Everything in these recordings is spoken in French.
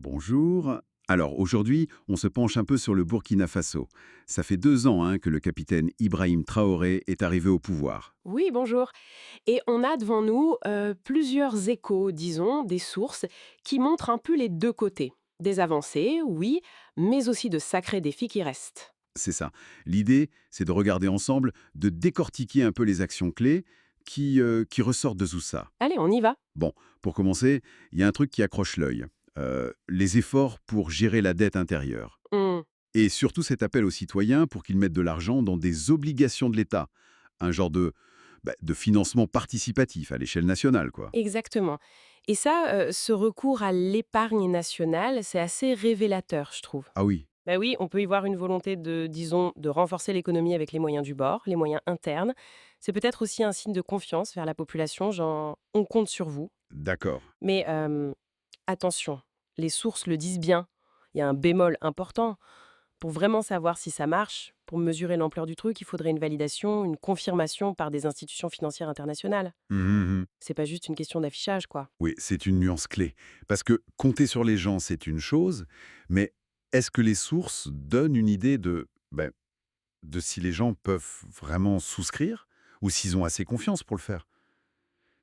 Bonjour. Alors aujourd'hui, on se penche un peu sur le Burkina Faso. Ça fait 2 ans que le capitaine Ibrahim Traoré est arrivé au pouvoir. Oui, bonjour. Et on a devant nous plusieurs échos, disons, des sources qui montrent un peu les deux côtés. Des avancées, oui, mais aussi de sacrés défis qui restent. C'est ça. L'idée, c'est de regarder ensemble, de décortiquer un peu les actions clés qui ressortent de tout ça. Allez, on y va. Bon, pour commencer, il y a un truc qui accroche l'œil. Les efforts pour gérer la dette intérieure. Hmm, Et surtout cet appel aux citoyens pour qu'ils mettent de l'argent dans des obligations de l'État. Un genre de financement participatif à l'échelle nationale, quoi. exactement. Et ça, ce recours à l'épargne nationale, c'est assez révélateur, je trouve. Ah oui. Ben oui, on peut y voir une volonté de, disons, de renforcer l'économie avec les moyens du bord, les moyens internes. C'est peut-être aussi un signe de confiance vers la population, genre on compte sur vous. D'accord. Mais attention, les sources le disent bien. Il y a un bémol important. Pour vraiment savoir si ça marche, pour mesurer l'ampleur du truc, il faudrait une validation, une confirmation par des institutions financières internationales. Mhm, mhm. C'est pas juste une question d'affichage, quoi. Oui, c'est une nuance clé. Parce que compter sur les gens, c'est une chose, mais est-ce que les sources donnent une idée de si les gens peuvent vraiment souscrire ou s'ils ont assez confiance pour le faire?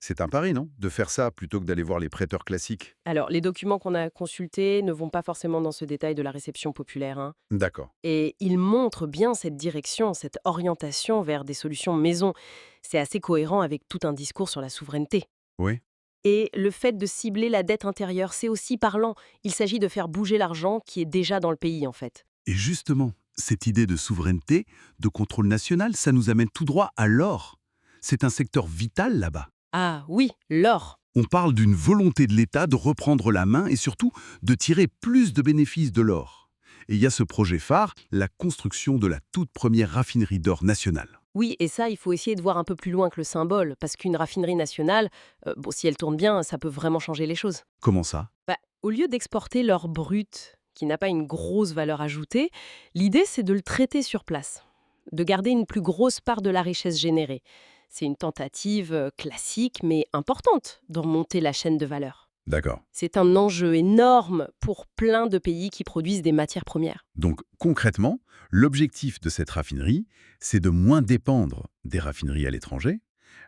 C'est un pari, non? De faire ça plutôt que d'aller voir les prêteurs classiques. Alors, les documents qu'on a consultés ne vont pas forcément dans ce détail de la réception populaire, hein. D'accord. Et ils montrent bien cette direction, cette orientation vers des solutions maison. C'est assez cohérent avec tout un discours sur la souveraineté. Oui. Et le fait de cibler la dette intérieure, c'est aussi parlant. Il s'agit de faire bouger l'argent qui est déjà dans le pays, en fait. Et justement, cette idée de souveraineté, de contrôle national, ça nous amène tout droit à l'or. C'est un secteur vital là-bas. Ah oui, l'or. On parle d'une volonté de l'État de reprendre la main et surtout de tirer plus de bénéfices de l'or. Et il y a ce projet phare, la construction de la toute première raffinerie d'or nationale. Oui, et ça, il faut essayer de voir un peu plus loin que le symbole, parce qu'une raffinerie nationale, bon, si elle tourne bien, ça peut vraiment changer les choses. Comment ça? Bah, au lieu d'exporter l'or brut, qui n'a pas une grosse valeur ajoutée, l'idée, c'est de le traiter sur place, de garder une plus grosse part de la richesse générée. C'est une tentative classique, mais importante, de remonter la chaîne de valeur. D'accord. C'est un enjeu énorme pour plein de pays qui produisent des matières premières. Donc concrètement, l'objectif de cette raffinerie, c'est de moins dépendre des raffineries à l'étranger.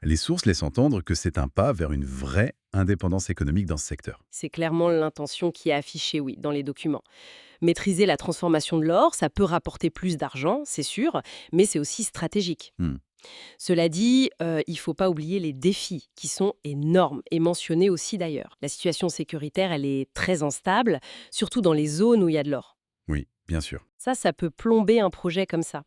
Les sources laissent entendre que c'est un pas vers une vraie indépendance économique dans ce secteur. C'est clairement l'intention qui est affichée, oui, dans les documents. Maîtriser la transformation de l'or, ça peut rapporter plus d'argent, c'est sûr, mais c'est aussi stratégique. Hmm. Cela dit, il ne faut pas oublier les défis, qui sont énormes, et mentionnés aussi d'ailleurs. La situation sécuritaire, elle est très instable, surtout dans les zones où il y a de l'or. Oui, bien sûr. Ça peut plomber un projet comme ça.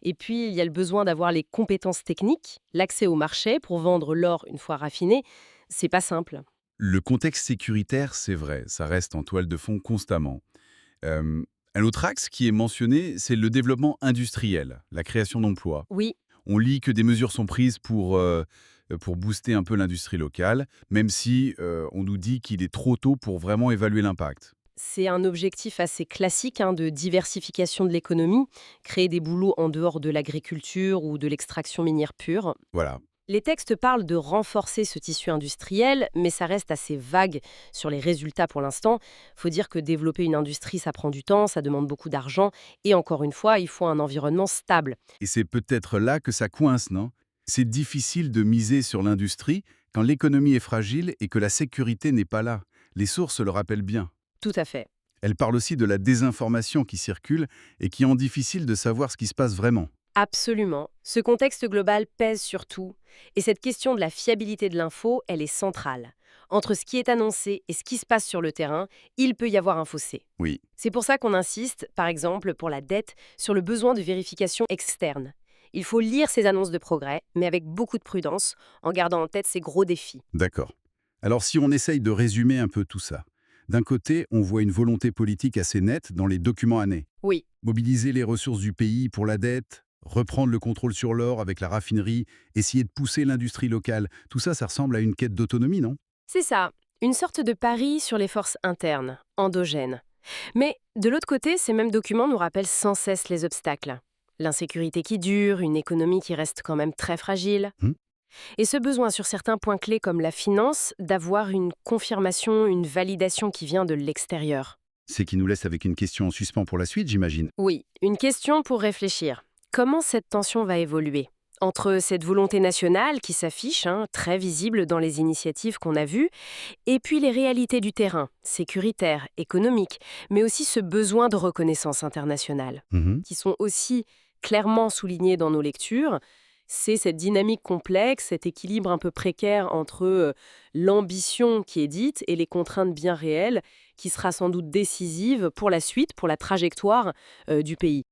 Et puis, il y a le besoin d'avoir les compétences techniques, l'accès au marché pour vendre l'or une fois raffiné. C'est pas simple. Le contexte sécuritaire, c'est vrai, ça reste en toile de fond constamment. Euh, un autre axe qui est mentionné, c'est le développement industriel, la création d'emplois. Oui, On lit que des mesures sont prises pour booster un peu l'industrie locale, même si on nous dit qu'il est trop tôt pour vraiment évaluer l'impact. c'est un objectif assez classique de diversification de l'économie, créer des boulots en dehors de l'agriculture ou de l'extraction minière pure. Voilà. Les textes parlent de renforcer ce tissu industriel, mais ça reste assez vague sur les résultats pour l'instant. Faut dire que développer une industrie, ça prend du temps, ça demande beaucoup d'argent, et encore une fois, il faut un environnement stable. Et c'est peut-être là que ça coince, non? C'est difficile de miser sur l'industrie quand l'économie est fragile et que la sécurité n'est pas là. Les sources le rappellent bien. Tout à fait. Elles parlent aussi de la désinformation qui circule et qui rend difficile de savoir ce qui se passe vraiment. Absolument. Ce contexte global pèse sur tout, et cette question de la fiabilité de l'info, elle est centrale. Entre ce qui est annoncé et ce qui se passe sur le terrain, il peut y avoir un fossé. Oui, C'est pour ça qu'on insiste, par exemple, pour la dette, sur le besoin de vérification externe. Il faut lire ces annonces de progrès, mais avec beaucoup de prudence, en gardant en tête ces gros défis. d'accord. Alors si on essaye de résumer un peu tout ça, d'un côté, on voit une volonté politique assez nette dans les documents annés. Oui, Mobiliser les ressources du pays pour la dette, reprendre le contrôle sur l'or avec la raffinerie, essayer de pousser l'industrie locale, tout ça, ça ressemble à une quête d'autonomie, non? c'est ça. Une sorte de pari sur les forces internes, endogènes. Mais de l'autre côté, ces mêmes documents nous rappellent sans cesse les obstacles. L'insécurité qui dure, une économie qui reste quand même très fragile. Hmm. Et ce besoin sur certains points clés comme la finance, d'avoir une confirmation, une validation qui vient de l'extérieur. c'est qu'il nous laisse avec une question en suspens pour la suite, j'imagine. Oui, une question pour réfléchir. Comment cette tension va évoluer entre cette volonté nationale qui s'affiche, très visible dans les initiatives qu'on a vues, et puis les réalités du terrain, sécuritaire, économique, mais aussi ce besoin de reconnaissance internationale, Mhm. qui sont aussi clairement soulignés dans nos lectures. C'est cette dynamique complexe, cet équilibre un peu précaire entre l'ambition qui est dite et les contraintes bien réelles, qui sera sans doute décisive pour la suite, pour la trajectoire du pays.